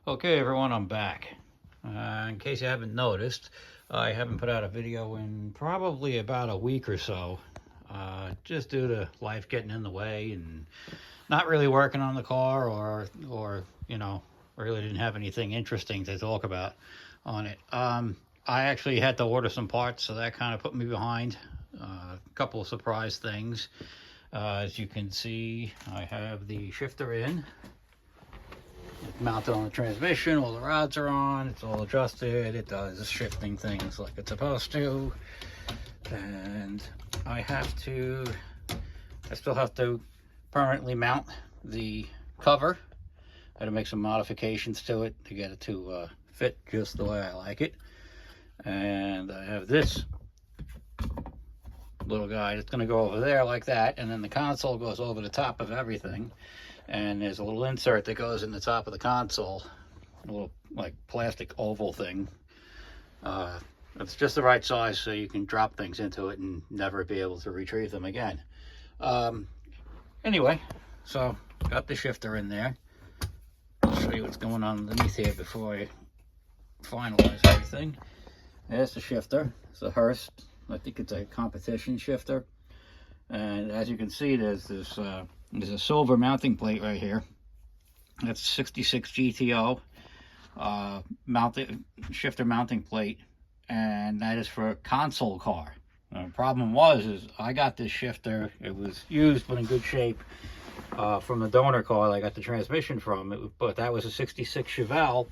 Okay, everyone, I'm back. In case you haven't noticed, I haven't put out a video in probably about a week or so, just due to life getting in the way and not really working on the car, or really didn't have anything interesting to talk about on it. I actually had to order some parts, so that kind of put me behind. A couple of surprise things. As you can see, I have the shifter in. It's mounted on the transmission, all the rods are on, it's all adjusted, it does shifting things like it's supposed to. And I still have to permanently mount the cover. I had to make some modifications to it to get it to fit just the way I like it. And I have this little guy that's going to go over there like that, and then the console goes over the top of everything. And there's a little insert that goes in the top of the console, a little like plastic oval thing. It's just the right size so you can drop things into it and never be able to retrieve them again. Anyway, so got the shifter in there. I'll show you what's going on underneath here before I finalize everything. There's the shifter. It's a Hurst. I think it's a competition shifter. And as you can see, there's a silver mounting plate right here. That's 66 GTO shifter mounting plate, and that is for a console car. The problem is I got this shifter. It was used but in good shape from the donor car I got the transmission from. But that was a 66 Chevelle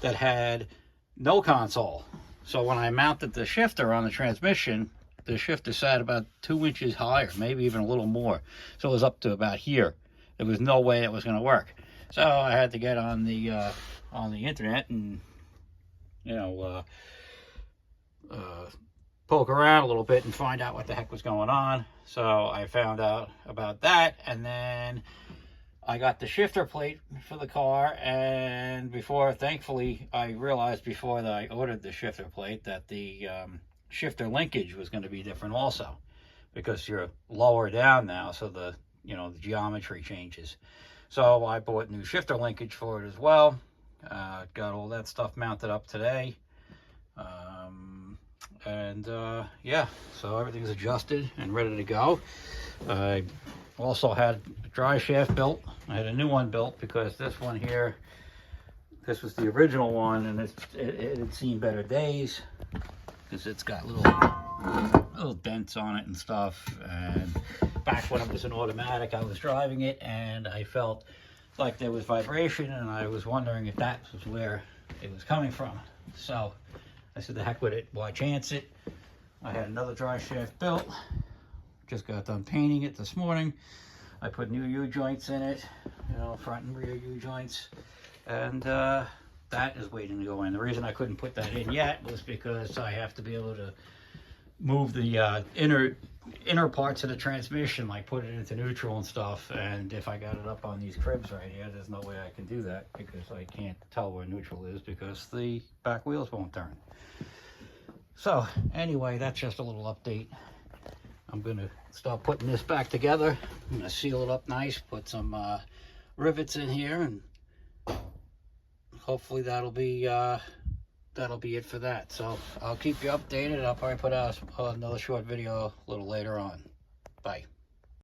that had no console. So when I mounted the shifter on the transmission, the shifter sat about 2 inches higher, maybe even a little more. So it was up to about here. There was no way it was going to work. So I had to get on the internet and, poke around a little bit and find out what the heck was going on. So I found out about that, and then I got the shifter plate for the car. And thankfully, I realized before that I ordered the shifter plate that the shifter linkage was going to be different also, because you're lower down now, so the geometry changes. So I bought new shifter linkage for it as well. Got all that stuff mounted up today. Yeah, so everything's adjusted and ready to go. I also had a dry shaft built. I had a new one built because this one here, this was the original one, and it had seen better days, because it's got little dents on it and stuff. And back when it was an automatic, I was driving it and I felt like there was vibration, and I was wondering if that was where it was coming from. So I said, the heck with it, why chance it? I had another dry shaft built, just got done painting it this morning. I put new U-joints in it, front and rear U-joints, and that is waiting to go in. The reason I couldn't put that in yet was because I have to be able to move the inner parts of the transmission, like put it into neutral and stuff. And if I got it up on these cribs right here, there's no way I can do that, because I can't tell where neutral is because the back wheels won't turn. So anyway, that's just a little update. I'm gonna start putting this back together. I'm gonna seal it up nice, put some rivets in here, and hopefully that'll be it for that. So I'll keep you updated. I'll probably put out another short video a little later on. Bye.